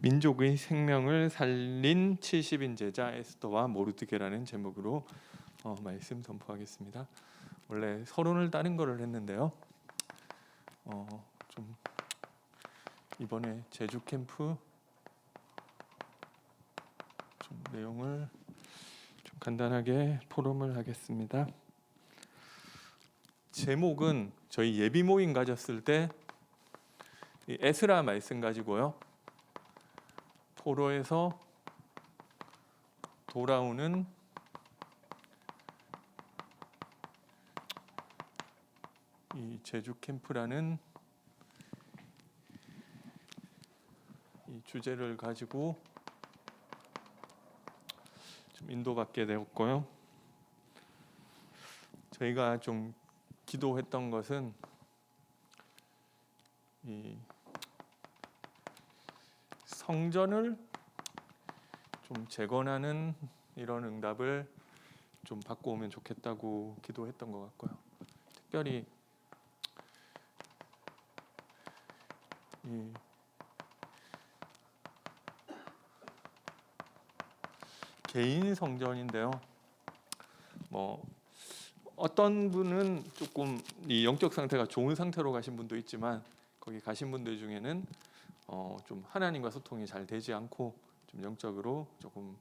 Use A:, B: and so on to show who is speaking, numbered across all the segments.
A: 민족의 생명을 살린 70인 제자 에스더와 모르드게라는 제목으로 말씀 선포하겠습니다. 원래 서론을 다른 거를 했는데요. 좀 이번에 제주 캠프 좀 내용을 좀 간단하게 포럼을 하겠습니다. 제목은 저희 예비 모임 가졌을 때 에스라 말씀 가지고요. 포로에서 돌아오는 이 제주 캠프라는 이 주제를 가지고 좀 인도받게 되었고요. 저희가 좀 기도했던 것은 이 성전을 좀 재건하는 이런 응답을 좀 받고 오면 좋겠다고 기도했던 것 같고요. 특별히 이 개인 성전인데요. 뭐 어떤 분은 조금 이 영적 상태가 좋은 상태로 가신 분도 있지만 거기 가신 분들 중에는 좀 하나님과 소통이 잘 되지 않고 좀 영적으로 조금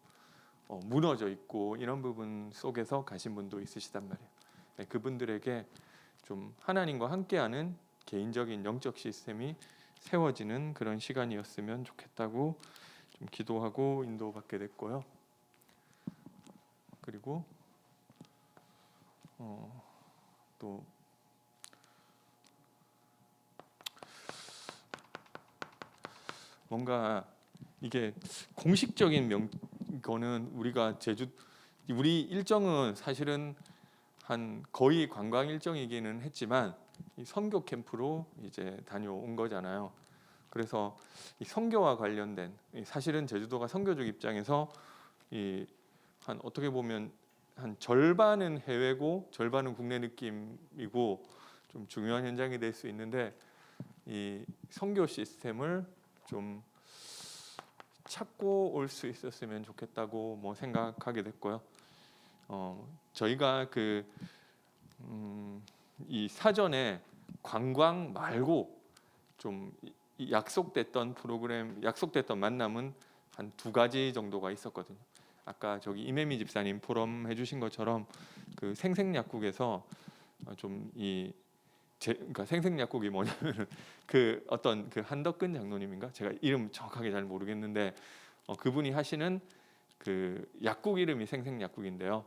A: 무너져 있고 이런 부분 속에서 가신 분도 있으시단 말이에요. 네, 그분들에게 좀 하나님과 함께하는 개인적인 영적 시스템이 세워지는 그런 시간이었으면 좋겠다고 좀 기도하고 인도받게 됐고요. 그리고 또 뭔가 이게 공식적인 거는 우리가 우리 일정은 사실은 한 거의 관광 일정이기는 했지만 이 선교 캠프로 이제 다녀온 거잖아요. 그래서 이 선교와 관련된 사실은 제주도가 선교적 입장에서 한 어떻게 보면 한 절반은 해외고 절반은 국내 느낌이고 좀 중요한 현장이 될 수 있는데 이 선교 시스템을 좀 찾고 올 수 있었으면 좋겠다고 뭐 생각하게 됐고요. 저희가 이 사전에 관광 말고 좀 약속됐던 프로그램, 약속됐던 만남은 한 2가지 정도가 있었거든요. 아까 저기 이매미 집사님 포럼 해주신 것처럼 그 생생약국에서 그러니까 생생약국이 뭐냐면 그 어떤 그 한덕근 장로님인가 제가 이름 정확하게 잘 모르겠는데 그분이 하시는 그 약국 이름이 생생약국인데요.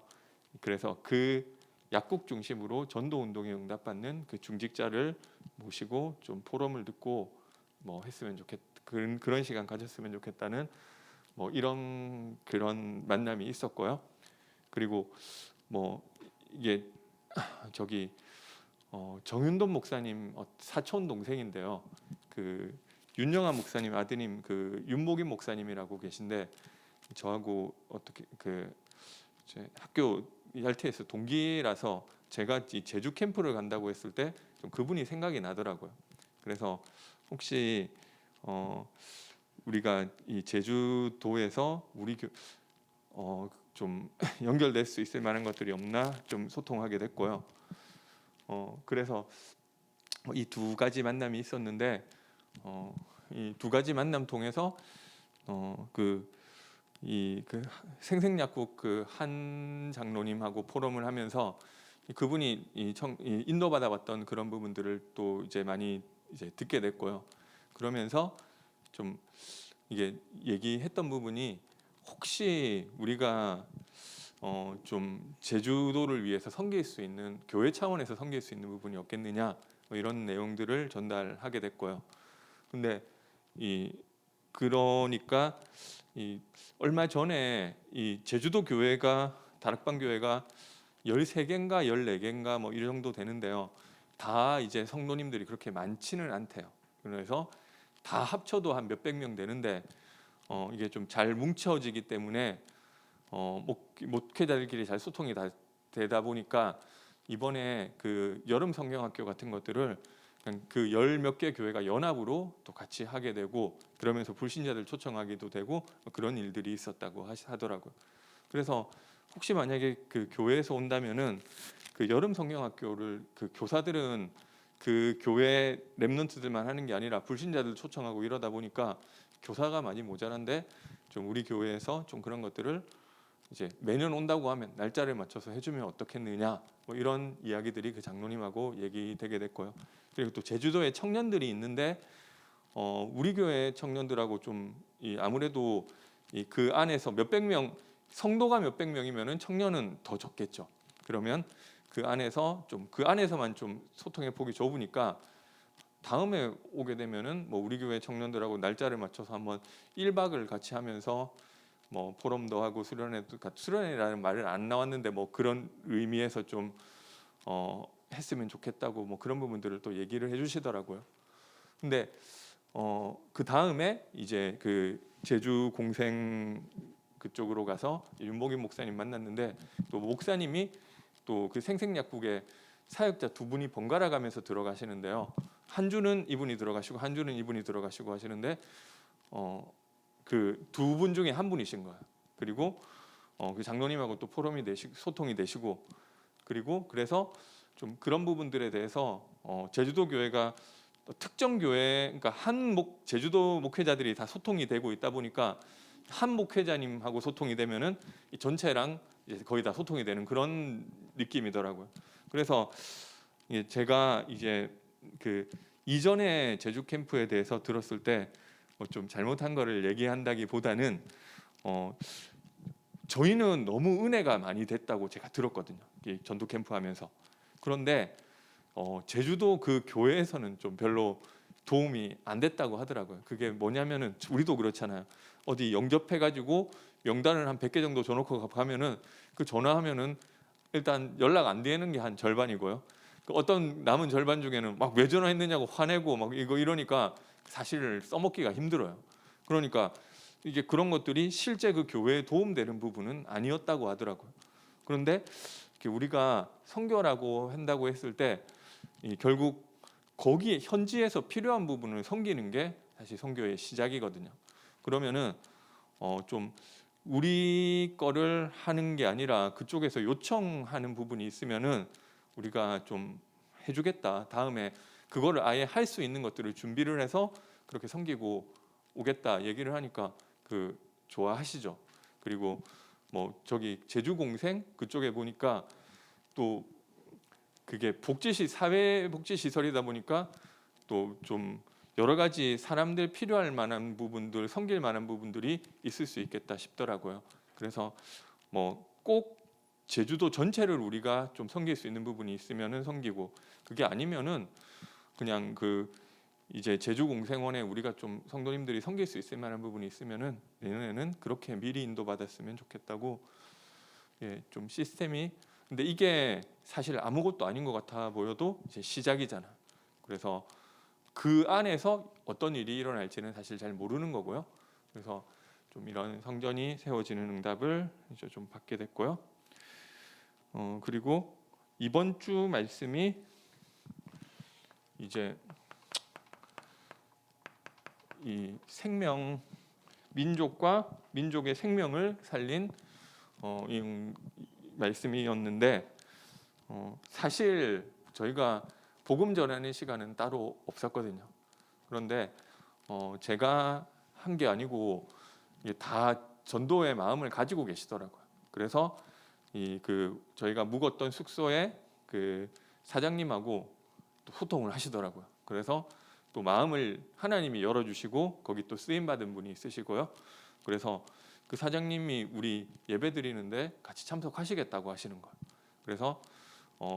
A: 그래서 그 약국 중심으로 전도 운동에 응답받는 그 중직자를 모시고 좀 포럼을 듣고 뭐 했으면 그런 시간 가졌으면 좋겠다는 뭐 그런 만남이 있었고요. 그리고 뭐 이게 저기 정윤돈 목사님 사촌 동생인데요. 그 윤영아 목사님 아드님 그 윤목인 목사님이라고 계신데 저하고 어떻게 제 학교 얄티에서 동기라서 제가 이 제주 캠프를 간다고 했을 때 좀 그분이 생각이 나더라고요. 그래서 혹시 우리가 이 제주도에서 좀 연결될 수 있을 만한 것들이 없나 좀 소통하게 됐고요. 그래서 이 2가지 만남이 있었는데 이 2가지 만남 통해서 그 생생약국 그 한 장로님하고 포럼을 하면서 그분이 인도받아 왔던 그런 부분들을 또 이제 많이 이제 듣게 됐고요. 그러면서 좀 이게 얘기했던 부분이 혹시 우리가 좀 제주도를 위해서 섬길 수 있는 교회 차원에서 섬길 수 있는 부분이 없겠느냐 뭐 이런 내용들을 전달하게 됐고요. 근데 그러니까 얼마 전에 이 제주도 교회가 다락방 교회가 13개인가 14개인가 뭐 이 정도 되는데요. 다 이제 성도님들이 그렇게 많지는 않대요. 그래서 다 합쳐도 한 몇백 명 되는데 이게 좀 잘 뭉쳐지기 때문에 목회자들끼리 잘 소통이 되다 보니까 이번에 그 여름 성경학교 같은 것들을 그 열 몇 개 교회가 연합으로 또 같이 하게 되고 그러면서 불신자들 초청하기도 되고 그런 일들이 있었다고 하더라고요. 그래서 혹시 만약에 그 교회에서 온다면은 그 여름 성경학교를 그 교사들은 그 교회 렘넌트들만 하는 게 아니라 불신자들 초청하고 이러다 보니까 교사가 많이 모자란데 좀 우리 교회에서 좀 그런 것들을 이제 매년 온다고 하면 날짜를 맞춰서 해주면 어떻겠느냐 뭐 이런 이야기들이 그 장로님하고 얘기되게 됐고요. 그리고 또 제주도에 청년들이 있는데 우리 교회 청년들하고 좀 아무래도 그 안에서 몇백 명 성도가 몇백 명이면은 청년은 더 적겠죠. 그러면 그 안에서만 좀 소통의 폭이 좁으니까 다음에 오게 되면은 뭐 우리 교회 청년들하고 날짜를 맞춰서 한번 1박을 같이 하면서 뭐 포럼도 하고 수련회라는 말을 안 나왔는데 뭐 그런 의미에서 좀 했으면 좋겠다고 뭐 그런 부분들을 또 얘기를 해주시더라고요. 근데 그 다음에 이제 그 제주 공생 그쪽으로 가서 윤복인 목사님 만났는데 또 목사님이 또 그 생생약국에 사역자 두 분이 번갈아 가면서 들어가시는데요. 한 주는 이분이 들어가시고 한 주는 이분이 들어가시고 하시는데 그 두 분 중에 한 분이신 거예요. 그리고 그 장로님하고 또 소통이 되시고 그리고 그래서 좀 그런 부분들에 대해서 제주도 교회가 특정 교회 그러니까 제주도 목회자들이 다 소통이 되고 있다 보니까 한 목회자님하고 소통이 되면은 이 전체랑 이제 거의 다 소통이 되는 그런 느낌이더라고요. 그래서 제가 이제 그 이전에 제주 캠프에 대해서 들었을 때 좀 잘못한 거를 얘기한다기보다는 저희는 너무 은혜가 많이 됐다고 제가 들었거든요. 전도 캠프 하면서. 그런데 제주도 그 교회에서는 좀 별로 도움이 안 됐다고 하더라고요. 그게 뭐냐면은 우리도 그렇잖아요. 어디 영접해가지고 명단을 한 100개 정도 줘놓고 가면은 그 전화하면은 일단 연락 안 되는 게 한 절반이고요. 그 어떤 남은 절반 중에는 막 왜 전화했느냐고 화내고 막 이러니까 사실 써먹기가 힘들어요. 그러니까 이게 그런 것들이 실제 그 교회에 도움되는 부분은 아니었다고 하더라고요. 그런데 우리가 선교라고 한다고 했을 때 결국 거기에 현지에서 필요한 부분을 섬기는 게 사실 선교의 시작이거든요. 그러면은 좀 우리 거를 하는 게 아니라 그쪽에서 요청하는 부분이 있으면은 우리가 좀 해주겠다. 다음에 그거를 아예 할 수 있는 것들을 준비를 해서 그렇게 섬기고 오겠다 얘기를 하니까 그 좋아하시죠. 그리고 뭐 저기 제주 공생 그쪽에 보니까 또 그게 사회 복지 시설이다 보니까 또 좀 여러 가지 사람들 필요할 만한 부분들, 섬길 만한 부분들이 있을 수 있겠다 싶더라고요. 그래서 뭐 꼭 제주도 전체를 우리가 좀 섬길 수 있는 부분이 있으면은 섬기고 그게 아니면은 그냥 그 이제 제주 공생원에 우리가 좀 성도님들이 섬길 수 있을 만한 부분이 있으면은 내년에는 그렇게 미리 인도받았으면 좋겠다고 좀 시스템이 근데 이게 사실 아무것도 아닌 것 같아 보여도 이제 시작이잖아. 그래서 그 안에서 어떤 일이 일어날지는 사실 잘 모르는 거고요. 그래서 좀 이런 성전이 세워지는 응답을 이제 좀 받게 됐고요. 그리고 이번 주 말씀이 이제 이 민족과 민족의 생명을 살린 이 말씀이었는데 사실 저희가 복음 전하는 시간은 따로 없었거든요. 그런데 제가 한 게 아니고 이게 다 전도의 마음을 가지고 계시더라고요. 그래서 저희가 묵었던 숙소에 그 사장님하고 또 소통을 하시더라고요. 그래서 또 마음을 하나님이 열어주시고 거기 또 쓰임 받은 분이 있으시고요. 그래서 그 사장님이 우리 예배 드리는데 같이 참석하시겠다고 하시는 거예요. 그래서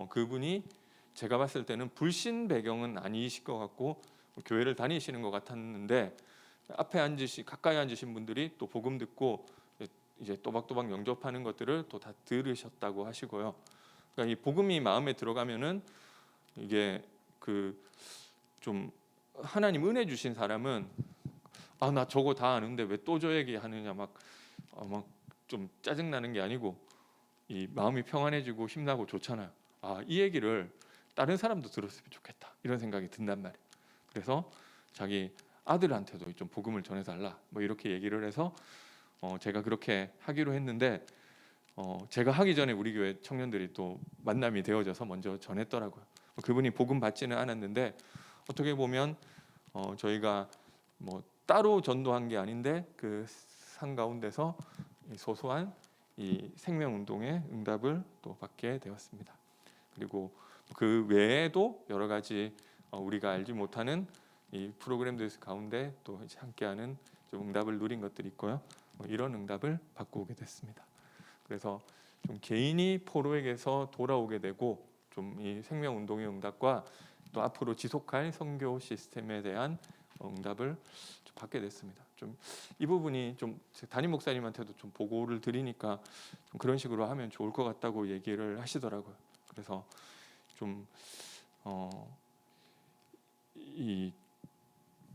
A: 그분이 제가 봤을 때는 불신 배경은 아니실 것 같고 교회를 다니시는 것 같았는데 가까이 앉으신 분들이 또 복음 듣고 이제 또박또박 영접하는 것들을 또 다 들으셨다고 하시고요. 그러니까 이 복음이 마음에 들어가면은 이게 좀 하나님 은혜 주신 사람은 나 저거 다 아는데 왜 또 저 얘기하느냐 막 좀 짜증 나는 게 아니고 이 마음이 평안해지고 힘나고 좋잖아요. 이 얘기를 다른 사람도 들었으면 좋겠다. 이런 생각이 든단 말이에요. 그래서 자기 아들한테도 좀 복음을 전해달라 뭐 이렇게 얘기를 해서 제가 그렇게 하기로 했는데 제가 하기 전에 우리 교회 청년들이 또 만남이 되어져서 먼저 전했더라고요. 그분이 복음 받지는 않았는데 어떻게 보면 저희가 뭐 따로 전도한 게 아닌데 그 산 가운데서 소소한 이 생명운동의 응답을 또 받게 되었습니다. 그리고 그 외에도 여러 가지 우리가 알지 못하는 이 프로그램들 가운데 또 이제 함께하는 좀 응답을 누린 것들이 있고요. 이런 응답을 받고 오게 됐습니다. 그래서 좀 개인이 포로에게서 돌아오게 되고 좀 이 생명운동의 응답과 또 앞으로 지속할 선교 시스템에 대한 응답을 좀 받게 됐습니다. 좀 이 부분이 좀 담임 목사님한테도 좀 보고를 드리니까 좀 그런 식으로 하면 좋을 것 같다고 얘기를 하시더라고요. 그래서 좀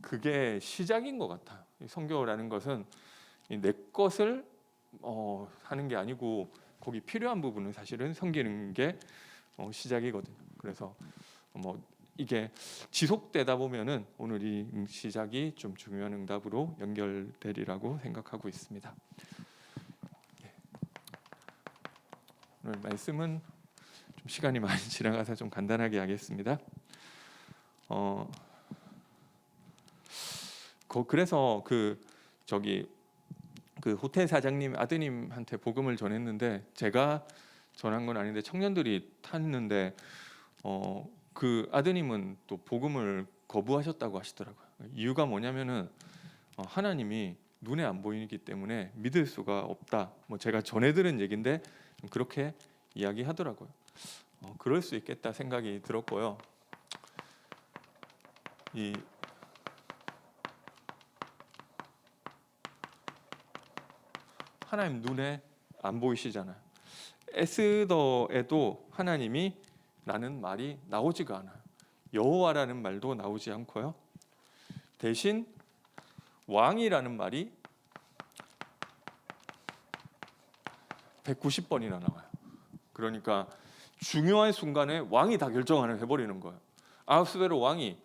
A: 그게 시작인 것 같아요. 선교라는 것은 내 것을 하는 게 아니고 거기 필요한 부분은 사실은 섬기는 게 시작이거든요. 그래서 뭐 이게 지속되다 보면은 오늘 이 시작이 좀 중요한 응답으로 연결되리라고 생각하고 있습니다. 오늘 말씀은 좀 시간이 많이 지나가서 좀 간단하게 하겠습니다. 그래서 그 호텔 사장님 아드님한테 복음을 전했는데 제가 전한 건 아닌데 청년들이 탔는데 그 아드님은 또 복음을 거부하셨다고 하시더라고요. 이유가 뭐냐면은 하나님이 눈에 안 보이기 때문에 믿을 수가 없다. 뭐 제가 전해들은 얘긴데 그렇게 이야기하더라고요. 그럴 수 있겠다 생각이 들었고요. 하나님 눈에 안 보이시잖아요. 에스더에도 하나님이 라는 말이 나오지가 않아요. 여호와라는 말도 나오지 않고요. 대신 왕이라는 말이 190번이나 나와요. 그러니까 중요한 순간에 왕이 다 결정을 해버리는 거예요. 아하수에로 왕이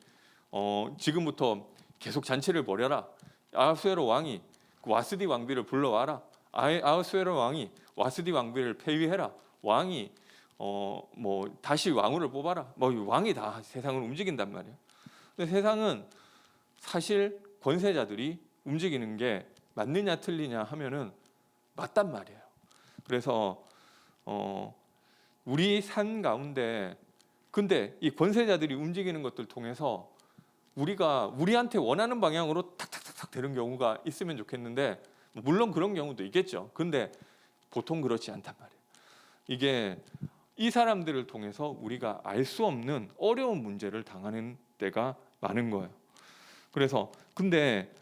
A: 지금부터 계속 잔치를 벌여라. 아하수에로 왕이 와스디 왕비를 불러와라. 아하수에로 왕이 와스디 왕비를 폐위해라. 왕이 뭐 다시 왕후를 뽑아라. 뭐 왕이 다 세상을 움직인단 말이에요. 근데 세상은 사실 권세자들이 움직이는 게 맞느냐 틀리냐 하면은 맞단 말이에요. 그래서 우리 삶 가운데 근데 이 권세자들이 움직이는 것들 통해서 우리가 우리한테 원하는 방향으로 탁탁탁탁 되는 경우가 있으면 좋겠는데 물론 그런 경우도 있겠죠. 근데 보통 그렇지 않단 말이에요. 이게 이 사람들을 통해서 우리가 알 수 없는 어려운 문제를 당하는 때가 많은 거예요. 그래서 근데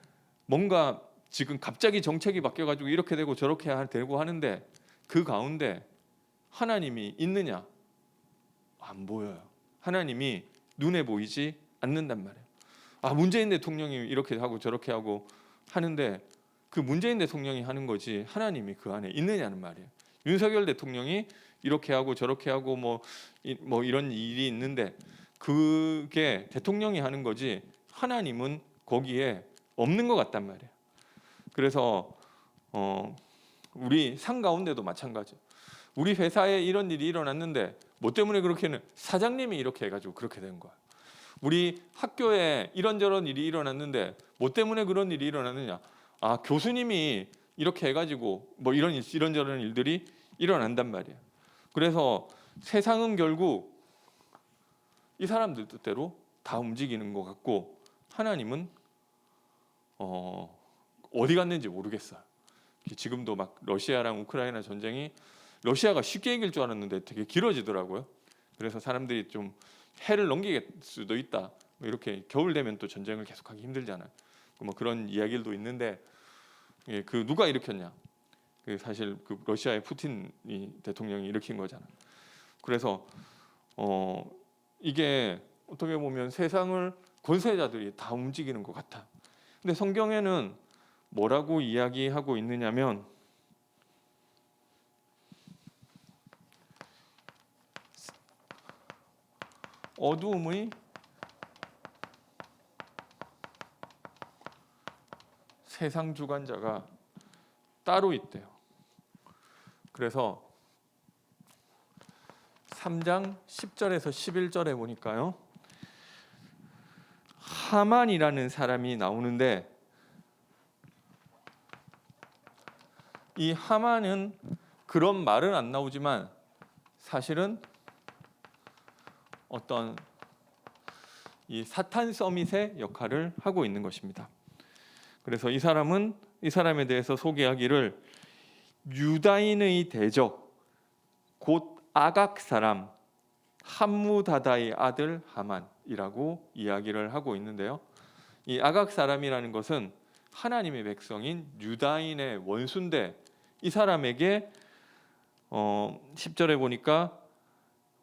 A: 뭔가 지금 갑자기 정책이 바뀌어가지고 이렇게 되고 저렇게 되고 하는데 그 가운데 하나님이 있느냐? 안 보여요. 하나님이 눈에 보이지 않는단 말이에요. 문재인 대통령이 이렇게 하고 저렇게 하고 하는데 그 문재인 대통령이 하는 거지 하나님이 그 안에 있느냐는 말이에요. 윤석열 대통령이 이렇게 하고 저렇게 하고 뭐 이런 일이 있는데 그게 대통령이 하는 거지 하나님은 거기에 없는 것 같단 말이에요. 그래서 우리 상 가운데도 마찬가지. 우리 회사에 이런 일이 일어났는데 뭐 때문에 그렇게는 사장님이 이렇게 해가지고 그렇게 된 거야. 우리 학교에 이런저런 일이 일어났는데 뭐 때문에 그런 일이 일어났느냐? 교수님이 이렇게 해가지고 뭐 이런저런 일들이 일어난단 말이에요. 그래서 세상은 결국 이 사람들 뜻대로 다 움직이는 것 같고 하나님은 어디 갔는지 모르겠어요. 지금도 막 러시아랑 우크라이나 전쟁이 러시아가 쉽게 이길 줄 알았는데 되게 길어지더라고요. 그래서 사람들이 좀 해를 넘길 수도 있다. 뭐 이렇게 겨울 되면 또 전쟁을 계속하기 힘들잖아요. 뭐 그런 이야기들도 있는데 그 누가 일으켰냐? 사실 그 러시아의 푸틴이 대통령이 일으킨 거잖아요. 그래서 이게 어떻게 보면 세상을 권세자들이 다 움직이는 것 같아. 근데 성경에는 뭐라고 이야기하고 있느냐면 어두움의 세상 주관자가 따로 있대요. 그래서 3장 10절에서 11절에 보니까요, 하만이라는 사람이 나오는데, 이 하만은 그런 말은 안 나오지만 사실은 어떤 이 사탄 서밋의 역할을 하고 있는 것입니다. 그래서 이 사람에 대해서 소개하기를 유다인의 대적 곧 아각 사람 함무다다의 아들 하만이라고 이야기를 하고 있는데요. 이 아각 사람이라는 것은 하나님의 백성인 유다인의 원수인데, 이 사람에게 10절에 보니까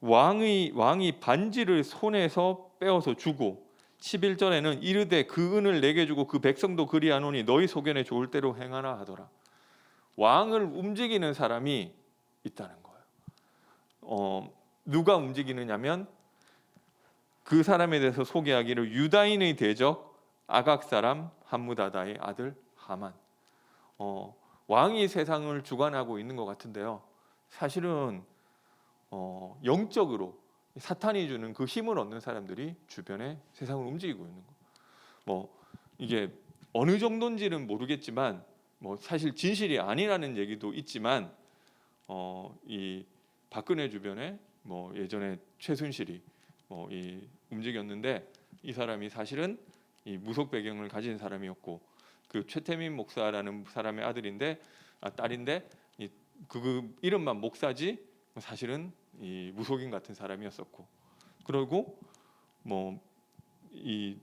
A: 왕이 반지를 손에서 빼어서 주고, 11절에는 이르되 그 은을 내게 주고 그 백성도 그리하노니 너희 소견에 좋을 대로 행하나 하더라. 왕을 움직이는 사람이 있다는 거예요. 누가 움직이느냐면 그 사람에 대해서 소개하기를 유다인의 대적 아각 사람 함무다다의 아들 하만. 왕이 세상을 주관하고 있는 것 같은데요, 사실은 영적으로 사탄이 주는 그 힘을 얻는 사람들이 주변에 세상을 움직이고 있는 거. 이게 어느 정도인지는 모르겠지만 사실 진실이 아니라는 얘기도 있지만, 이 박근혜 주변에 예전에 최순실이 이 움직였는데, 이 사람이 사실은 이 무속 배경을 가진 사람이었고, 그 최태민 목사라는 사람의 딸인데 그 이름만 목사지 사실은 이 무속인 같은 사람이었었고, 그리고 이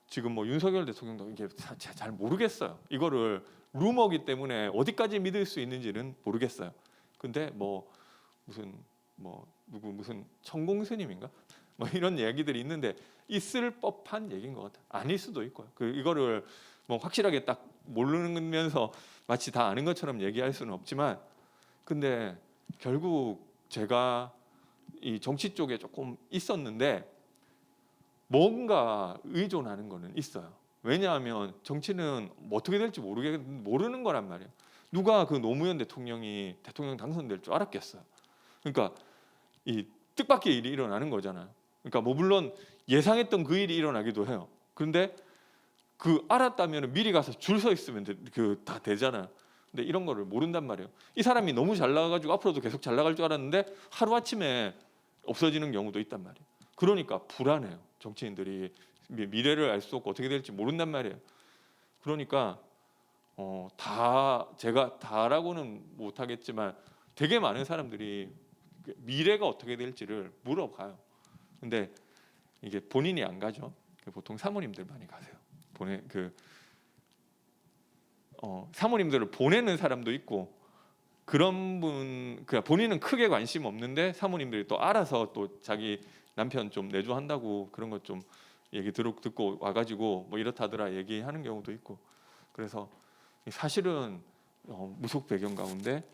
A: 지금 윤석열 대통령도 이게 잘 모르겠어요. 이거를 루머기 때문에 어디까지 믿을 수 있는지는 모르겠어요. 근데 무슨 천공 스님인가 이런 얘기들이 있는데 있을 법한 얘기인 것 같아요. 아닐 수도 있고요. 이거를 확실하게 딱 모르면서 마치 다 아는 것처럼 얘기할 수는 없지만, 근데 결국 제가 이 정치 쪽에 조금 있었는데 뭔가 의존하는 거는 있어요. 왜냐하면 정치는 어떻게 될지 모르는 거란 말이에요. 누가 그 노무현 대통령이 대통령 당선될 줄 알았겠어요. 그러니까 이 뜻밖의 일이 일어나는 거잖아요. 그러니까 물론 예상했던 그 일이 일어나기도 해요. 그런데 그 알았다면 미리 가서 줄 서 있으면 다 되잖아요. 근데 이런 거를 모른단 말이에요. 이 사람이 너무 잘 나가가지고 앞으로도 계속 잘 나갈 줄 알았는데 하루아침에 없어지는 경우도 있단 말이에요. 그러니까 불안해요. 정치인들이 미래를 알 수 없고 어떻게 될지 모른단 말이에요. 그러니까 제가 다라고는 못하겠지만 되게 많은 사람들이 미래가 어떻게 될지를 물어봐요. 근데 이게 본인이 안 가죠. 보통 사모님들 많이 가세요. 사모님들을 보내는 사람도 있고, 그런 분 그냥 본인은 크게 관심 없는데 사모님들이 또 알아서 또 자기 남편 좀 내조한다고 그런 것 좀 얘기 듣고 와가지고 이렇다더라 얘기하는 경우도 있고. 그래서 사실은 무속 배경 가운데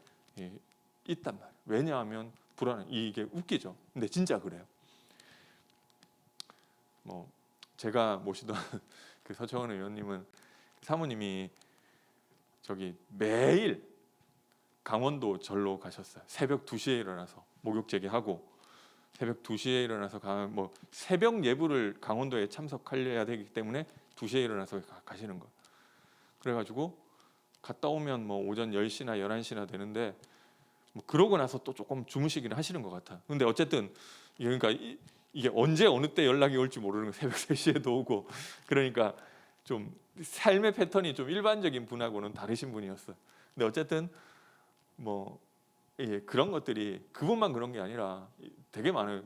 A: 있단 말이에요. 왜냐하면 불안해. 이게 웃기죠. 근데 진짜 그래요. 제가 모시던 그 서청원 의원님은 사모님이 매일 강원도 절로 가셨어요. 새벽 2시에 일어나서 목욕 제기하고, 새벽 2시에 일어나서 새벽 예불을 강원도에 참석하려야 되기 때문에 2시에 일어나서 가시는 거예요. 그래가지고 갔다 오면 오전 10시나 11시나 되는데 그러고 나서 또 조금 주무시기는 하시는 것 같아요. 근데 어쨌든 그러니까 이게 언제 어느 때 연락이 올지 모르는 거, 새벽 3시에도 오고, 그러니까 좀 삶의 패턴이 좀 일반적인 분하고는 다르신 분이었어요. 근데 어쨌든 그런 것들이 그분만 그런 게 아니라 되게 많아요.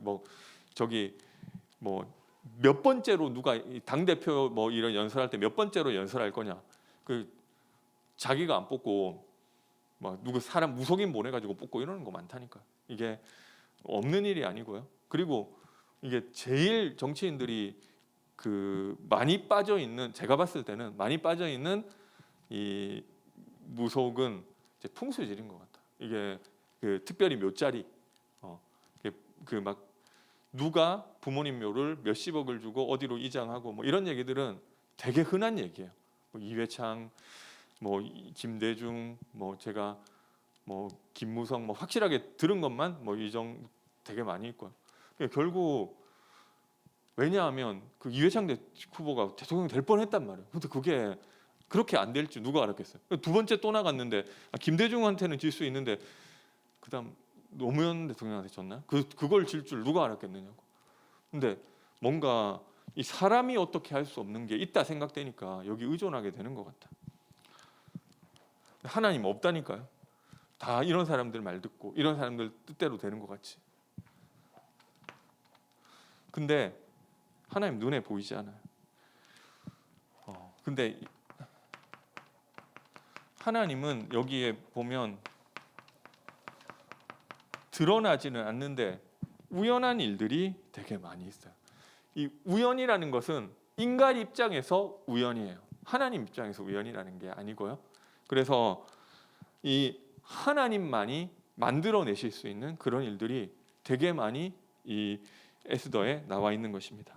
A: 몇 번째로 누가 당 대표 이런 연설할 때 몇 번째로 연설할 거냐, 자기가 안 뽑고 누구 사람 무속인 보내가지고 뽑고 이러는 거 많다니까. 이게 없는 일이 아니고요. 그리고 이게 제일 정치인들이 많이 빠져 있는, 제가 봤을 때는 많이 빠져 있는 이 무속은 이제 풍수질인 것 같다. 이게 특별히 묘자리, 누가 부모님 묘를 몇십억을 주고 어디로 이장하고 이런 얘기들은 되게 흔한 얘기예요. 뭐 이회창, 뭐 김대중, 뭐 제가 뭐 김무성, 뭐 확실하게 들은 것만 뭐 이 정도 되게 많이 있고요. 결국 왜냐하면 그 이회창 후보가 대통령 될 뻔했단 말이에요. 근데 그게 그렇게 안 될 줄 누가 알았겠어요. 두 번째 또 나갔는데 김대중한테는 질 수 있는데 그다음 노무현 대통령한테 졌나? 그걸 질 줄 누가 알았겠느냐고. 근데 뭔가 이 사람이 어떻게 할 수 없는 게 있다 생각되니까 여기 의존하게 되는 것 같아. 하나님 없다니까요. 다 이런 사람들 말 듣고 이런 사람들 뜻대로 되는 것 같이. 근데 하나님 눈에 보이지 않아요. 근데 하나님은 여기에 보면 드러나지는 않는데 우연한 일들이 되게 많이 있어요. 이 우연이라는 것은 인간 입장에서 우연이에요. 하나님 입장에서 우연이라는 게 아니고요. 그래서 이 하나님만이 만들어내실 수 있는 그런 일들이 되게 많이 이 에스더에 나와 있는 것입니다.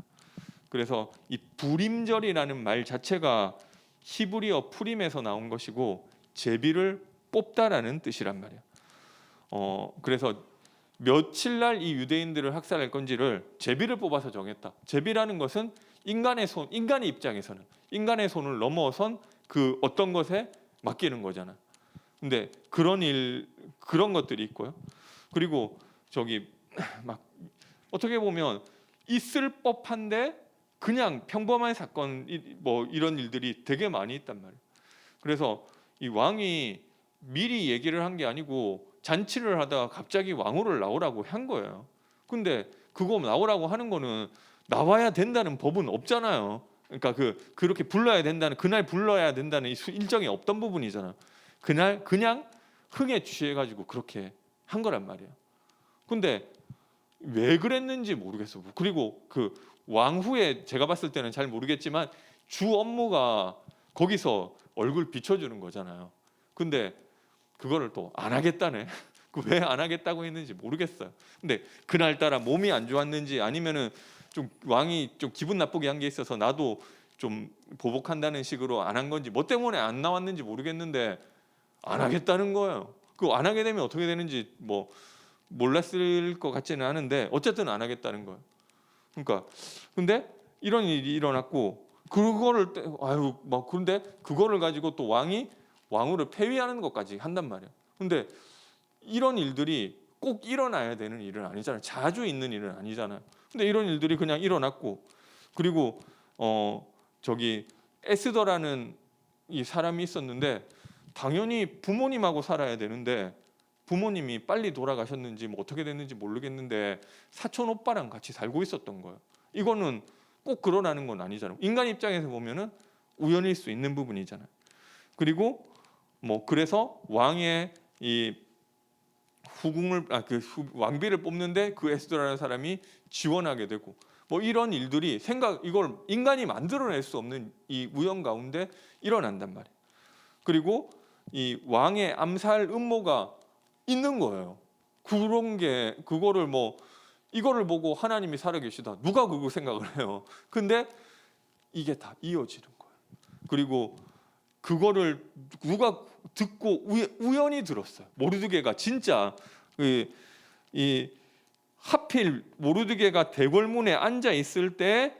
A: 그래서 이 부림절이라는 말 자체가 히브리어 푸림에서 나온 것이고 제비를 뽑다라는 뜻이란 말이에요. 그래서 며칠 날 이 유대인들을 학살할 건지를 제비를 뽑아서 정했다. 제비라는 것은 인간의 입장에서는 인간의 손을 넘어선 그 어떤 것에 맡기는 거잖아. 근데 그런 것들이 있고요. 그리고 저기 막 어떻게 보면 있을 법한데 그냥 평범한 사건 뭐 이런 일들이 되게 많이 있단 말이에요. 그래서 이 왕이 미리 얘기를 한 게 아니고 잔치를 하다가 갑자기 왕후를 나오라고 한 거예요. 근데 그거 나오라고 하는 거는 나와야 된다는 법은 없잖아요. 그러니까 그렇게 불러야 된다는 그날 불러야 된다는 일정이 없던 부분이잖아. 그날 그냥 흥에 취해가지고 그렇게 한 거란 말이에요. 근데 왜 그랬는지 모르겠어. 그리고 그 왕후에 제가 봤을 때는 잘 모르겠지만 주 업무가 거기서 얼굴 비춰주는 거잖아요. 근데 그거를 또 안 하겠다네. 왜 안 하겠다고 했는지 모르겠어요. 근데 그날따라 몸이 안 좋았는지 아니면은 좀 왕이 좀 기분 나쁘게 한 게 있어서 나도 좀 보복한다는 식으로 안 한 건지 뭐 때문에 안 나왔는지 모르겠는데 안 하겠다는 거예요. 그거 안 하게 되면 어떻게 되는지 뭐 몰랐을 것 같지는 않은데 어쨌든 안 하겠다는 거예요. 그러니까 근데 이런 일이 일어났고 그거를 막 그런데 그거를 가지고 또 왕이 왕후를 폐위하는 것까지 한단 말이에요. 근데 이런 일들이 꼭 일어나야 되는 일은 아니잖아요. 자주 있는 일은 아니잖아요. 근데 이런 일들이 그냥 일어났고 그리고 저기 에스더라는 이 사람이 있었는데 당연히 부모님하고 살아야 되는데 부모님이 빨리 돌아가셨는지 뭐 어떻게 됐는지 모르겠는데 사촌 오빠랑 같이 살고 있었던 거예요. 이거는 꼭 그러라는 건 아니잖아요. 인간 입장에서 보면은 우연일 수 있는 부분이잖아요. 그리고 뭐 그래서 왕의 이 후궁을 왕비를 뽑는데 그 에스더라는 사람이 지원하게 되고 뭐 이런 일들이 이걸 인간이 만들어낼 수 없는 이 우연 가운데 일어난단 말이에요. 그리고 이 왕의 암살 음모가 있는 거예요. 그거를 뭐 이거를 보고 하나님이 살아계시다 누가 그거 생각을 해요. 근데 이게 다 이어지는 거예요. 그리고 그거를 누가 듣고 우연히 들었어요. 모르드게가 진짜 이 하필 모르드게가 대궐문에 앉아 있을 때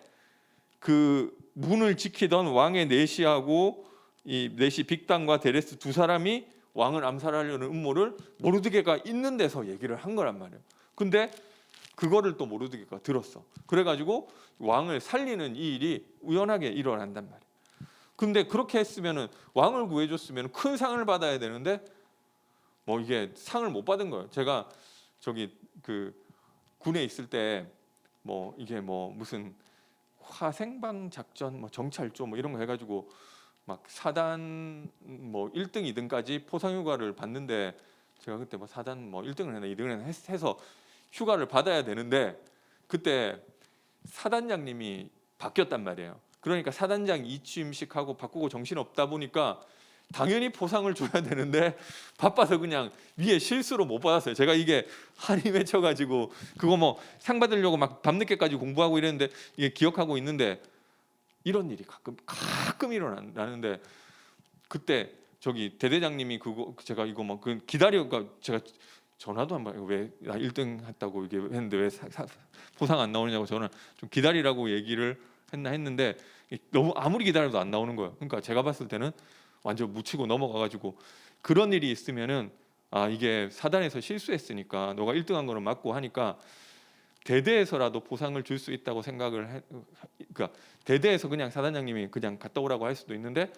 A: 그 문을 지키던 왕의 내시하고 이 내시 빅단과 데레스 두 사람이 왕을 암살하려는 음모를 모르드게가 있는 데서 얘기를 한 거란 말이에요. 근데 그거를 또 모르드게가 들었어. 그래가지고 왕을 살리는 이 일이 우연하게 일어난단 말이에요. 근데 그렇게 했으면은 왕을 구해줬으면 큰 상을 받아야 되는데 뭐 이게 상을 못 받은 거예요. 제가 저기 그 군에 있을 때 뭐 이게 뭐 무슨 화생방 작전 뭐 정찰조 뭐 이런 거 해가지고 막 사단 뭐 1등 2등까지 포상휴가를 받는데 제가 그때 뭐 사단 뭐 1등을 했나 2등을 했나 해서 휴가를 받아야 되는데 그때 사단장님이 바뀌었단 말이에요. 그러니까 사단장 이취임식하고 바꾸고 정신없다 보니까 당연히 포상을 줘야 되는데 바빠서 그냥 위에 실수로 못 받았어요. 제가 이게 한이 맺혀가지고 그거 뭐 상 받으려고 막 밤늦게까지 공부하고 이랬는데 이게 기억하고 있는데 이런 일이 가끔 일어나는데, 그때 저기 대대장님이 그거 제가 이거 막 그 기다려가 제가 전화도 한번 왜 나 1등 했다고 이게 했는데 왜 보상 안 나오냐고 저는 좀 기다리라고 얘기를 했는데 너무 아무리 기다려도 안 나오는 거예요. 그러니까 제가 봤을 때는 완전 묻히고 넘어가가지고, 그런 일이 있으면은 이게 사단에서 실수했으니까 너가 1등한 거는 맞고 하니까 대대에서라도 보상을 줄 수 있다고 생각을 그러니까 대대에서 그냥 사단장님이 그냥 갔다 오라고 할 수도 있는데,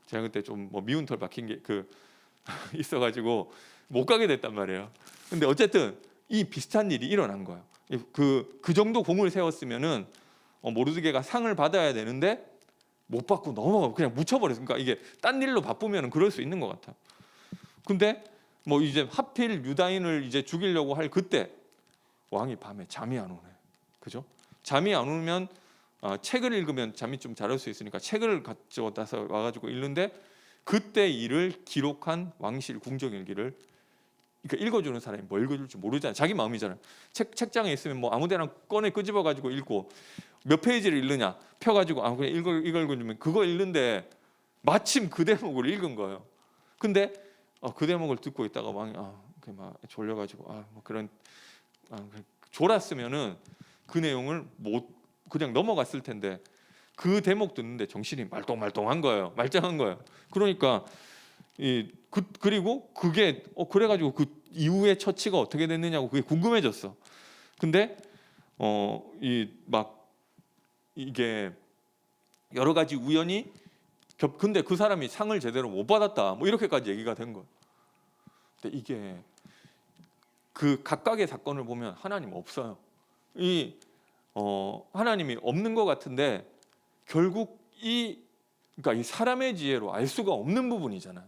A: 제가 그때 좀 뭐 미운 털 박힌 게 있어가지고 못 가게 됐단 말이에요. 근데 어쨌든 이 비슷한 일이 일어난 거예요. 그 정도 공을 세웠으면은 모르드게가 상을 받아야 되는데 못 받고 넘어가고 그냥 묻혀버렸어요. 그러니까 이게 딴 일로 바쁘면 그럴 수 있는 것 같아요. 근데 뭐 이제 하필 유다인을 이제 죽이려고 할 그때 왕이 밤에 잠이 안 오네. 그죠? 잠이 안 오면 책을 읽으면 잠이 좀 잘 올 수 있으니까 책을 가져다서 와가지고 읽는데, 그때 일을 기록한 왕실 궁정일기를, 그러니까 읽어주는 사람이 뭐 읽어줄지 모르잖아요. 자기 마음이잖아요. 책장에 있으면 뭐 아무데나 꺼내 끄집어가지고 읽고, 몇 페이지를 읽느냐 펴가지고 그냥 읽어주면 그거 읽는데 마침 그 대목을 읽은 거예요. 근데 그 대목을 듣고 있다가 왕이 막 졸려가지고 뭐 그런 졸았으면은 그 내용을 못 그냥 넘어갔을 텐데, 그 대목 듣는데 정신이 말똥말똥한 거예요. 말짱한 거예요. 그러니까 그리고 그게 그래가지고 그 이후의 처치가 어떻게 됐느냐고 그게 궁금해졌어. 근데 이게 여러 가지 우연히 근데 그 사람이 상을 제대로 못 받았다 뭐 이렇게까지 얘기가 된 거예요. 근데 이게 그 각각의 사건을 보면 하나님 없어요. 하나님이 없는 것 같은데 결국 그러니까 이 사람의 지혜로 알 수가 없는 부분이잖아요.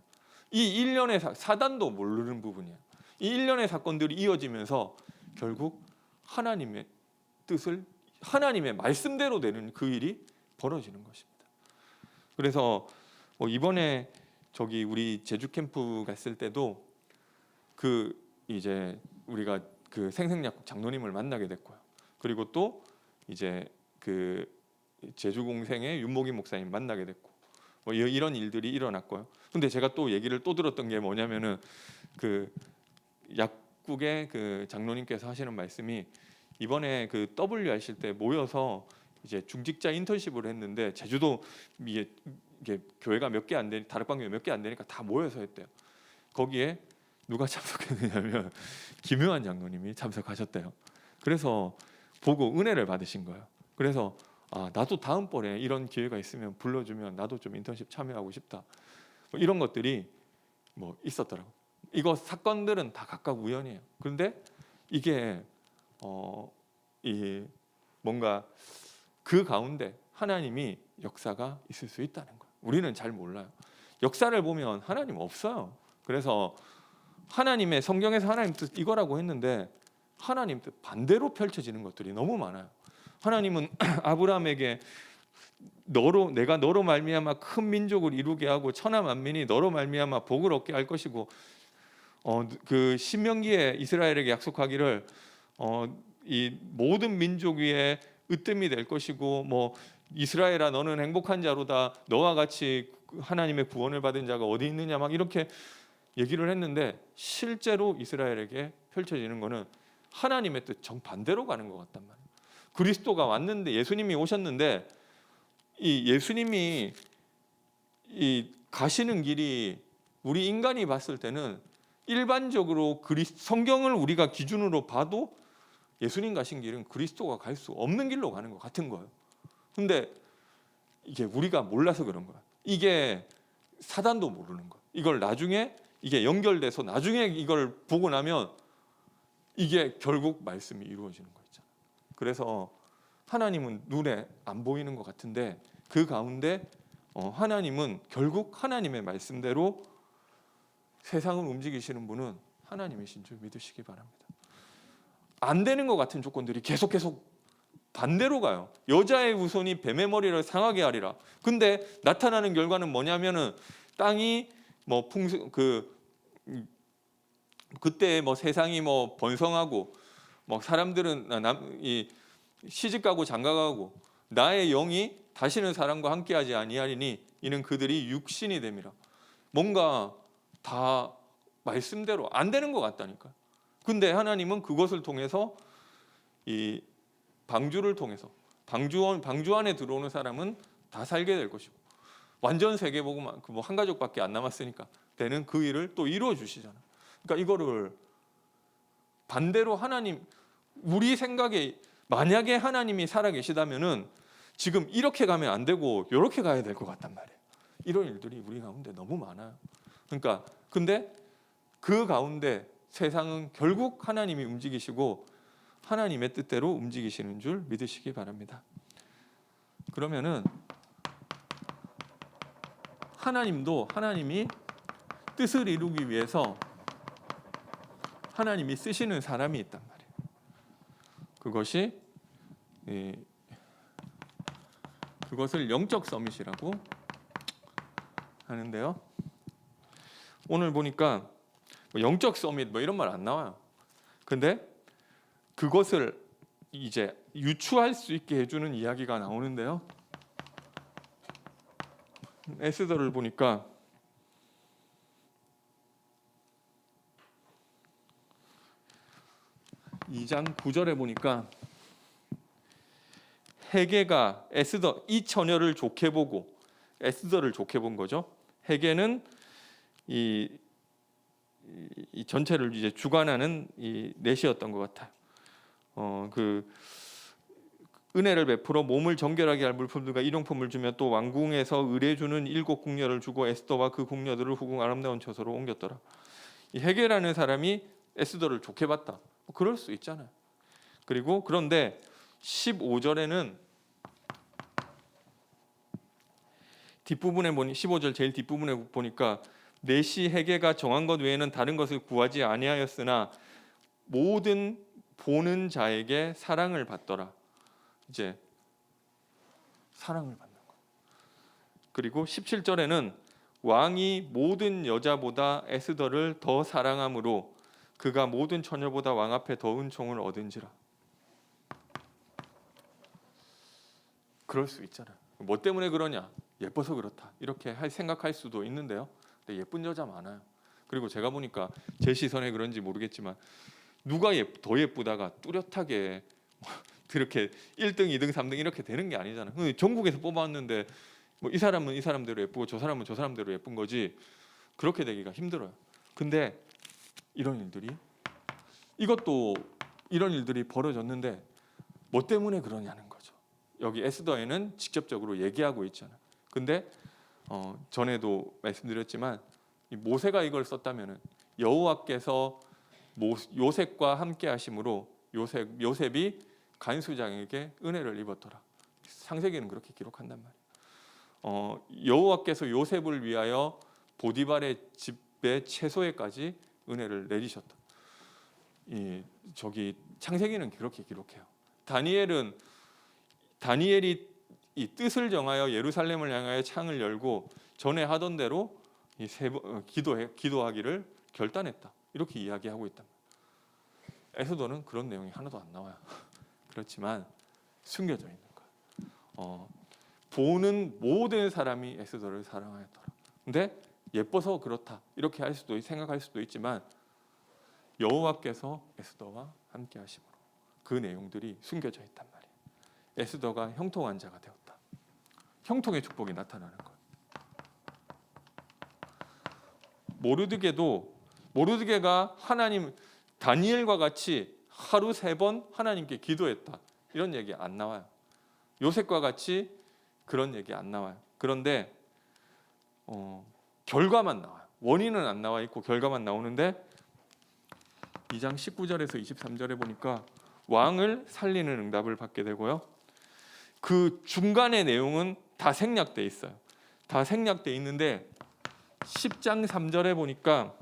A: 이 일련의 사단도 모르는 부분이에요. 이 일련의 사건들이 이어지면서 결국 하나님의 뜻을 하나님의 말씀대로 되는 그 일이 벌어지는 것입니다. 그래서 이번에 저기 우리 제주 캠프 갔을 때도 이제 우리가 그 생생약국 장로님을 만나게 됐고요. 그리고 또 이제 그 제주공생의 윤목이 목사님 만나게 됐고 이런 일들이 일어났고요. 근데 제가 또 얘기를 또 들었던 게 뭐냐면은 그 약국의 그 장로님께서 하시는 말씀이, 이번에 그 W 하실 때 모여서 이제 중직자 인턴십을 했는데, 제주도 이게 교회가 몇 개 안 되니 다락방교회 몇 개 안 되니까 다 모여서 했대요. 거기에 누가 참석했느냐면 김효한 장로님이 참석하셨대요. 그래서 보고 은혜를 받으신 거예요. 그래서 나도 다음번에 이런 기회가 있으면 불러주면 나도 좀 인턴십 참여하고 싶다. 이런 것들이 있었더라고. 이거 사건들은 다 각각 우연이에요. 그런데 이게 뭔가 그 가운데 하나님이 역사가 있을 수 있다는 거예요. 우리는 잘 몰라요. 역사를 보면 하나님 없어요. 그래서 하나님의 성경에서 하나님 뜻 이거라고 했는데 하나님 뜻 반대로 펼쳐지는 것들이 너무 많아요. 하나님은 아브라함에게 내가 너로 말미암아 큰 민족을 이루게 하고 천하 만민이 너로 말미암아 복을 얻게 할 것이고, 그 신명기에 이스라엘에게 약속하기를 이 모든 민족 위에 으뜸이 될 것이고, 이스라엘아 너는 행복한 자로다, 너와 같이 하나님의 구원을 받은 자가 어디 있느냐 막 이렇게 얘기를 했는데, 실제로 이스라엘에게 펼쳐지는 거는 하나님의 뜻 정반대로 가는 것 같단 말이에요. 그리스도가 왔는데, 예수님이 오셨는데, 이 예수님이 가시는 길이 우리 인간이 봤을 때는 일반적으로 성경을 우리가 기준으로 봐도 예수님 가신 길은 그리스도가 갈 수 없는 길로 가는 것 같은 거예요. 근데 이게 우리가 몰라서 그런 거야. 이게 사단도 모르는 거야. 이걸 나중에 이게 연결돼서 나중에 이걸 보고 나면 이게 결국 말씀이 이루어지는 거 있잖아. 그래서 하나님은 눈에 안 보이는 것 같은데 그 가운데 하나님은 결국 하나님의 말씀대로 세상을 움직이시는 분은 하나님이신 줄 믿으시기 바랍니다. 안 되는 것 같은 조건들이 계속 반대로 가요. 여자의 후손이 뱀의 머리를 상하게 하리라. 근데 나타나는 결과는 뭐냐면은 땅이 그때 세상이 번성하고 사람들은 시집가고 장가가고 나의 영이 다시는 사람과 함께하지 아니하리니 이는 그들이 육신이 됨이라. 뭔가 다 말씀대로 안 되는 것 같다니까. 근데 하나님은 그것을 통해서 이 방주를 통해서 방주 안에 들어오는 사람은 다 살게 될 것이고 완전 세계복음 뭐 한 가족밖에 안 남았으니까 되는 그 일을 또 이루어 주시잖아. 그러니까 이거를 반대로 하나님 우리 생각에 만약에 하나님이 살아 계시다면은 지금 이렇게 가면 안 되고 이렇게 가야 될 것 같단 말이에요. 이런 일들이 우리 가운데 너무 많아요. 그러니까 근데 그 가운데 세상은 결국 하나님이 움직이시고 하나님의 뜻대로 움직이시는 줄 믿으시기 바랍니다. 그러면은 하나님도 하나님이 뜻을 이루기 위해서 하나님이 쓰시는 사람이 있단 말이에요. 그것을 영적 서밋이라고 하는데요. 오늘 보니까 영적 서밋 뭐 이런 말 안 나와요. 근데 그것을 이제 유추할 수 있게 해주는 이야기가 나오는데요. 에스더를 보니까 (2장 9절에) 보니까 헤게가 에스더 이 처녀를 좋게 보고 에스더를 좋게 본 거죠. 헤게는 이 전체를 이제 주관하는 이 넷이었던 것 같아요. 그 은혜를 베풀어 몸을 정결하게 할 물품들과 일용품을 주며 또 왕궁에서 의뢰 주는 7 궁녀를 주고 에스더와 그 궁녀들을 후궁 아름다운 처소로 옮겼더라. 이 헤게라는 사람이 에스더를 좋게 봤다. 그럴 수 있잖아요. 그리고 그런데 15절에는 뒷부분에 보니 15절 제일 뒷부분에 보니까 넷이 헤게가 정한 것 외에는 다른 것을 구하지 아니하였으나 모든 보는 자에게 사랑을 받더라. 이제 사랑을 받는 거. 그리고 17절에는 왕이 모든 여자보다 에스더를 더 사랑함으로 그가 모든 처녀보다 왕 앞에 더 은총을 얻은지라. 그럴 수 있잖아요. 뭐 때문에 그러냐? 예뻐서 그렇다. 이렇게 생각할 수도 있는데요. 근데 예쁜 여자 많아요. 그리고 제가 보니까 제 시선에 그런지 모르겠지만 누가 더 예쁘다가 뚜렷하게 그렇게 1등, 2등, 3등 이렇게 되는 게 아니잖아요. 전국에서 뽑아왔는데 뭐 이 사람은 이 사람대로 예쁘고 저 사람은 저 사람대로 예쁜 거지 그렇게 되기가 힘들어요. 근데 이런 일들이 벌어졌는데 뭐 때문에 그러냐는 거죠. 여기 에스더에는 직접적으로 얘기하고 있잖아요. 근데 전에도 말씀드렸지만 모세가 이걸 썼다면은 여호와께서 요셉과 함께 하심으로 요셉이 간수장에게 은혜를 입었더라. 창세기는 그렇게 기록한단 말이에요. 여호와께서 요셉을 위하여 보디발의 집의 채소에까지 은혜를 내리셨다. 저기 창세기는 그렇게 기록해요. 다니엘이 이 뜻을 정하여 예루살렘을 향하여 창을 열고 전에 하던 대로 기도하기를 결단했다. 이렇게 이야기하고 있다. 에스더는 그런 내용이 하나도 안 나와요. 그렇지만 숨겨져 있는 거예요. 보는 모든 사람이 에스더를 사랑하였더라. 근데 예뻐서 그렇다 이렇게 생각할 수도 있지만 여호와께서 에스더와 함께 하심으로 그 내용들이 숨겨져 있단 말이에요. 에스더가 형통한 자가 되었다. 형통의 축복이 나타나는 거예요. 모르드게가 하나님 다니엘과 같이 하루 3번 하나님께 기도했다. 이런 얘기 안 나와요. 요셉과 같이 그런 얘기 안 나와요. 그런데 결과만 나와요. 원인은 안 나와 있고 결과만 나오는데 2장 19절에서 23절에 보니까 왕을 살리는 응답을 받게 되고요. 그 중간의 내용은 다 생략돼 있어요. 다 생략돼 있는데 10장 3절에 보니까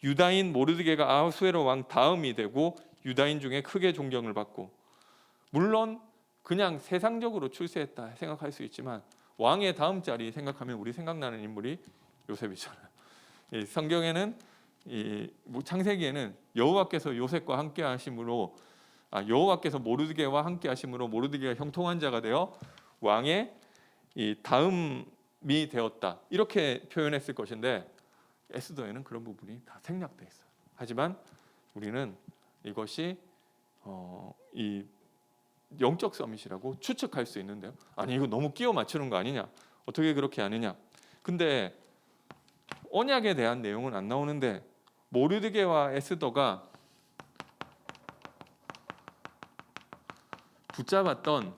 A: 유다인 모르드게가 아하수에로 왕 다음이 되고 유다인 중에 크게 존경을 받고, 물론 그냥 세상적으로 출세했다 생각할 수 있지만 왕의 다음 자리 생각하면 우리 생각나는 인물이 요셉이잖아요. 성경에는 창세기에는 여호와께서 요셉과 함께 하심으로 여호와께서 모르드게와 함께 하심으로 모르드게가 형통한 자가 되어 왕의 이 다음이 되었다 이렇게 표현했을 것인데 에스더에는 그런 부분이 다 생략돼 있어요. 하지만 우리는 이것이 이 영적 서밋이라고 추측할 수 있는데요. 아니 이거 너무 끼워 맞추는 거 아니냐? 어떻게 그렇게 아느냐? 근데 언약에 대한 내용은 안 나오는데 모르드게와 에스더가 붙잡았던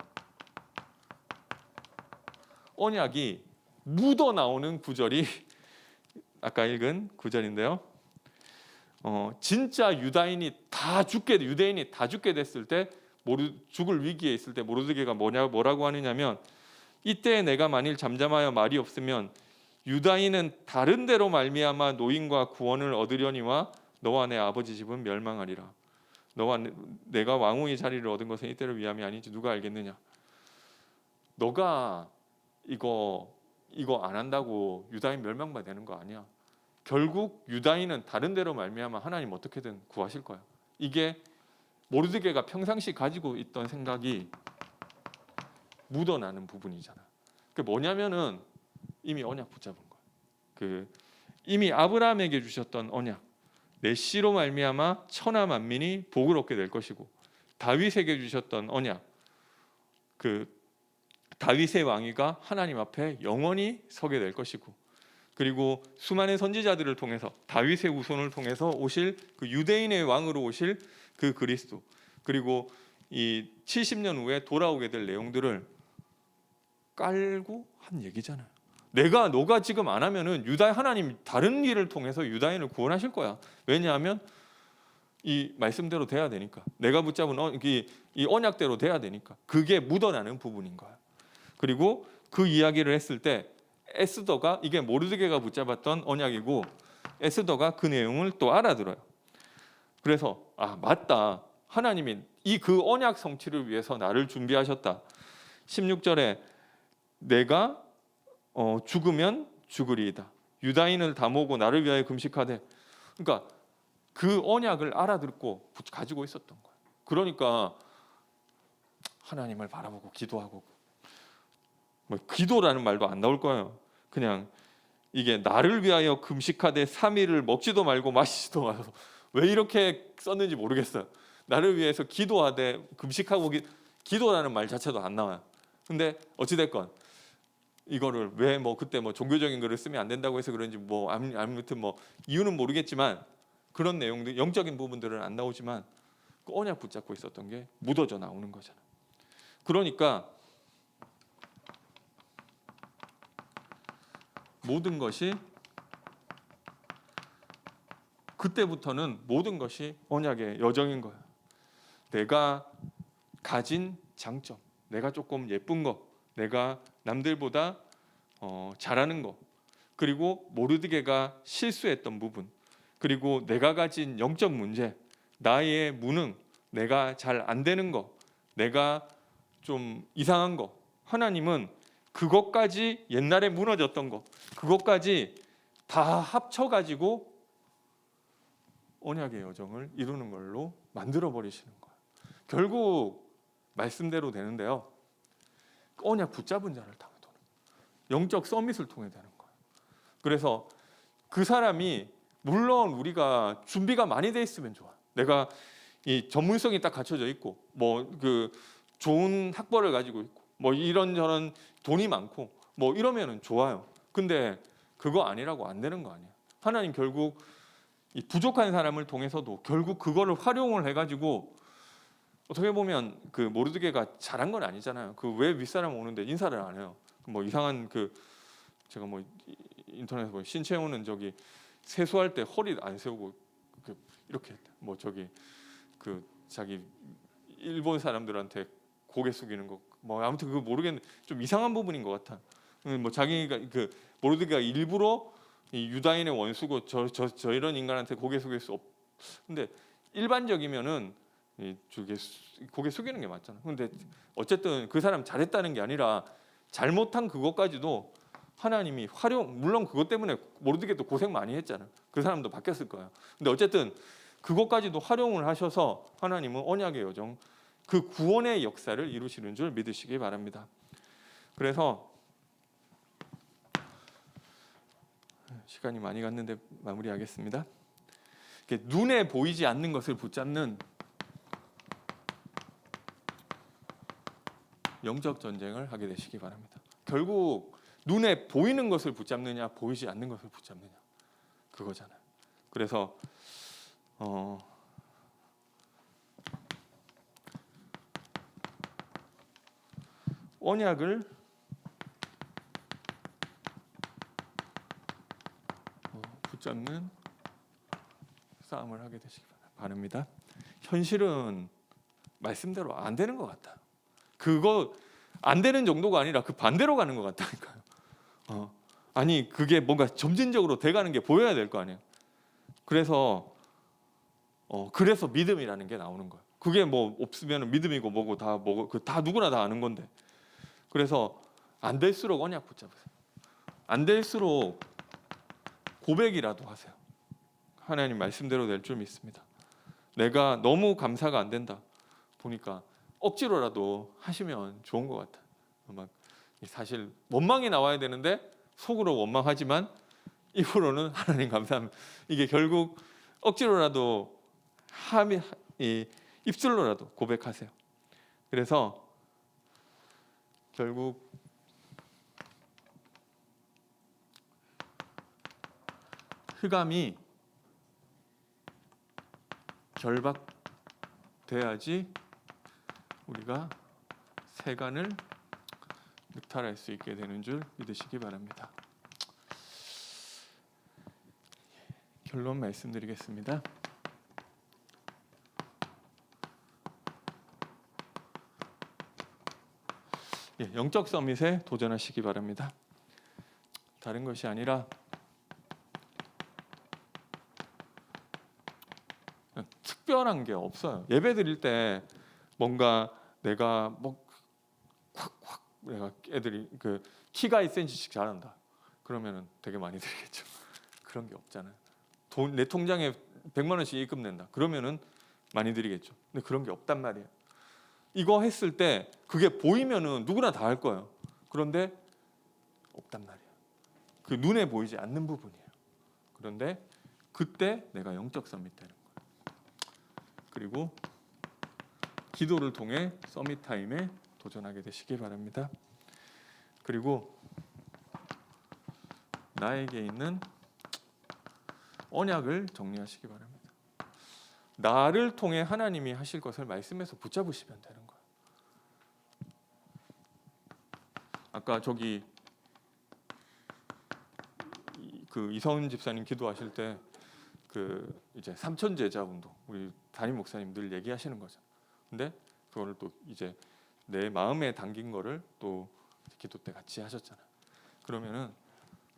A: 언약이 묻어 나오는 구절이 아까 읽은 구절인데요. 진짜 유대인이 다 죽게 됐을 때 죽을 위기에 있을 때 모르드게가 뭐라고 하느냐면 이때 내가 만일 잠잠하여 말이 없으면 유다인은 다른 데로 말미암아 노임과 구원을 얻으려니와 너와 내 아버지 집은 멸망하리라. 내가 왕후의 자리를 얻은 것은 이때를 위함이 아닌지 누가 알겠느냐. 너가 이거 안 한다고 유다인 멸망만 되는 거 아니야. 결국 유다인은 다른 데로 말미암아 하나님 어떻게든 구하실 거야. 이게 모르드게가 평상시 가지고 있던 생각이 묻어나는 부분이잖아. 그게 뭐냐면은 이미 언약 붙잡은 거야. 이미 아브라함에게 주셨던 언약, 내 씨로 말미암아 천하 만민이 복을 얻게 될 것이고, 다윗에게 주셨던 언약, 다윗의 왕위가 하나님 앞에 영원히 서게 될 것이고, 그리고 수많은 선지자들을 통해서 다윗의 후손을 통해서 오실 그 유대인의 왕으로 오실 그 그리스도, 그리고 이 70년 후에 돌아오게 될 내용들을 깔고 한 얘기잖아요. 너가 지금 안 하면은 하나님 다른 일을 통해서 유다인을 구원하실 거야. 왜냐하면 이 말씀대로 돼야 되니까. 내가 붙잡은 이 언약대로 돼야 되니까. 그게 묻어나는 부분인 거야. 그리고 그 이야기를 했을 때 에스더가 이게 모르드게가 붙잡았던 언약이고 에스더가 그 내용을 또 알아들어요. 그래서 맞다. 하나님이 그 언약 성취를 위해서 나를 준비하셨다. 16절에 내가 죽으면 죽으리이다. 유다인을 다 모으고 나를 위하여 금식하되. 그러니까 그 언약을 알아듣고 가지고 있었던 거예요. 그러니까 하나님을 바라보고 기도하고 기도라는 말도 안 나올 거예요. 그냥 이게 나를 위하여 금식하되 3일을 먹지도 말고 마시지도 말고 왜 이렇게 썼는지 모르겠어요. 나를 위해서 기도하되 금식하고 기도라는 말 자체도 안 나와요. 근데 어찌됐건 이거를 왜 그때 종교적인 글을 쓰면 안 된다고 해서 그런지 아무튼 이유는 모르겠지만 그런 내용들 영적인 부분들은 안 나오지만 그 언약 붙잡고 있었던 게 묻어져 나오는 거잖아. 그러니까 모든 것이 그때부터는 모든 것이 언약의 여정인 거야. 내가 가진 장점, 내가 조금 예쁜 거, 내가 남들보다 잘하는 거, 그리고 모르드게가 실수했던 부분, 그리고 내가 가진 영적 문제, 나의 무능, 내가 잘 안 되는 거, 내가 좀 이상한 거, 하나님은 그것까지 옛날에 무너졌던 거, 그것까지 다 합쳐가지고 언약의 여정을 이루는 걸로 만들어 버리시는 거예요. 결국 말씀대로 되는데요. 언약 붙잡은 자를 통해 도는 영적 서밋을 통해 되는 거예요. 그래서 그 사람이 물론 우리가 준비가 많이 돼 있으면 좋아. 내가 이 전문성이 딱 갖춰져 있고 좋은 학벌을 가지고 있고 이런저런 돈이 많고 이러면은 좋아요. 근데 그거 아니라고 안 되는 거 아니야. 하나님 결국 이 부족한 사람을 통해서도 결국 그거를 활용을 해가지고 어떻게 보면 모르드게가 잘한 건 아니잖아요. 왜 윗사람 오는데 인사를 안 해요. 이상한 제가 인터넷에 보면 신채호는 세수할 때 허리 안 세우고 이렇게 했다. 자기 일본 사람들한테 고개 숙이는 거 아무튼 그거 모르겠는데 좀 이상한 부분인 것 같아. 자기가 모르드게가 일부러 이 유다인의 원수고 저 이런 인간한테 고개 숙일 수 없. 근데 일반적이면은 고개 숙이는 게 맞잖아. 근데 어쨌든 그 사람 잘했다는 게 아니라 잘못한 그것까지도 하나님이 물론 그것 때문에 모르드게도 고생 많이 했잖아. 그 사람도 바뀌었을 거야. 근데 어쨌든 그것까지도 활용을 하셔서 하나님은 언약의 여정, 그 구원의 역사를 이루시는 줄 믿으시기 바랍니다. 그래서 시간이 많이 갔는데 마무리하겠습니다. 눈에 보이지 않는 것을 붙잡는 영적 전쟁을 하게 되시기 바랍니다. 결국 눈에 보이는 것을 붙잡느냐 보이지 않는 것을 붙잡느냐 그거잖아요. 그래서 언약을 붙잡는 싸움을 하게 되시기 바랍니다. 현실은 말씀대로 안 되는 것 같다. 그거 안 되는 정도가 아니라 그 반대로 가는 것 같다니까요. 아니 그게 뭔가 점진적으로 돼가는 게 보여야 될 거 아니에요. 그래서 믿음이라는 게 나오는 거예요. 그게 뭐 없으면 믿음이고 뭐고 다 누구나 다 아는 건데. 그래서 안 될수록 언약 붙잡으세요. 안 될수록 고백이라도 하세요. 하나님 말씀대로 될 줄 믿습니다. 내가 너무 감사가 안 된다 보니까 억지로라도 하시면 좋은 것 같아요. 막 사실 원망이 나와야 되는데 속으로 원망하지만 입으로는 하나님 감사합니다. 이게 결국 억지로라도 입술로라도 고백하세요. 그래서 결국 흑암이 결박돼야지 우리가 세간을 늑탈할 수 있게 되는 줄 믿으시기 바랍니다. 결론 말씀드리겠습니다. 영적 서밋에 도전하시기 바랍니다. 다른 것이 아니라 특별한 게 없어요. 예배 드릴 때 뭔가 내가 확 내가 애들이 그 키가 1cm씩 자란다. 그러면은 되게 많이 드리겠죠. 그런 게 없잖아요. 내 통장에 100만 원씩 입금 낸다. 그러면은 많이 드리겠죠. 근데 그런 게 없단 말이에요. 이거 했을 때 그게 보이면은 누구나 다 할 거예요. 그런데 없단 말이에요. 그 눈에 보이지 않는 부분이에요. 그런데 그때 내가 영적 서밋 되는 거예요. 그리고 기도를 통해 서밋 타임에 도전하게 되시기 바랍니다. 그리고 나에게 있는 언약을 정리하시기 바랍니다. 나를 통해 하나님이 하실 것을 말씀에서 붙잡으시면 되는 거예요. 아까 저기 그 이서은 집사님 기도하실 때 그 이제 삼천 제자 운동 우리 담임 목사님 늘 얘기하시는 거죠. 근데 그거를 또 이제 내 마음에 담긴 거를 또 기도 때 같이 하셨잖아요. 그러면은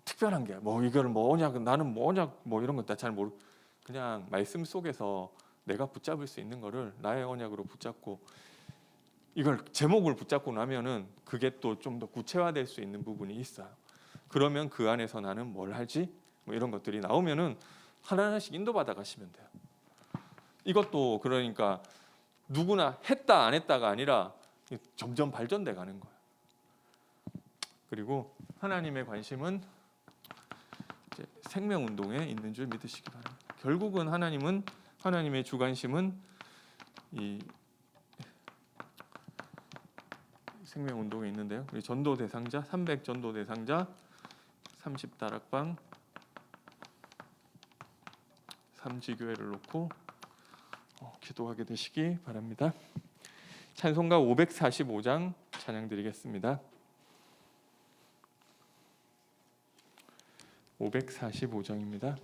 A: 특별한 게 뭐 이거를 뭐 언약 나는 뭐 언약 뭐 이런 거 다 잘 모르 그냥 말씀 속에서 내가 붙잡을 수 있는 거를 나의 언약으로 붙잡고 이걸 제목을 붙잡고 나면은 그게 또 좀 더 구체화될 수 있는 부분이 있어요. 그러면 그 안에서 나는 뭘 할지 뭐 이런 것들이 나오면은 하나하나씩 인도받아 가시면 돼요. 이것도 그러니까 누구나 했다 안 했다가 아니라 점점 발전돼 가는 거예요. 그리고 하나님의 관심은 이제 생명 운동에 있는 줄 믿으시기 바랍니다. 결국은 하나님의 주관심은 이 생명 운동에 있는데요. 우리 전도 대상자 300 전도 대상자 30다락방 3지교회를 놓고 기도하게 되시기 바랍니다. 찬송가 545장 찬양 드리겠습니다. 545장입니다.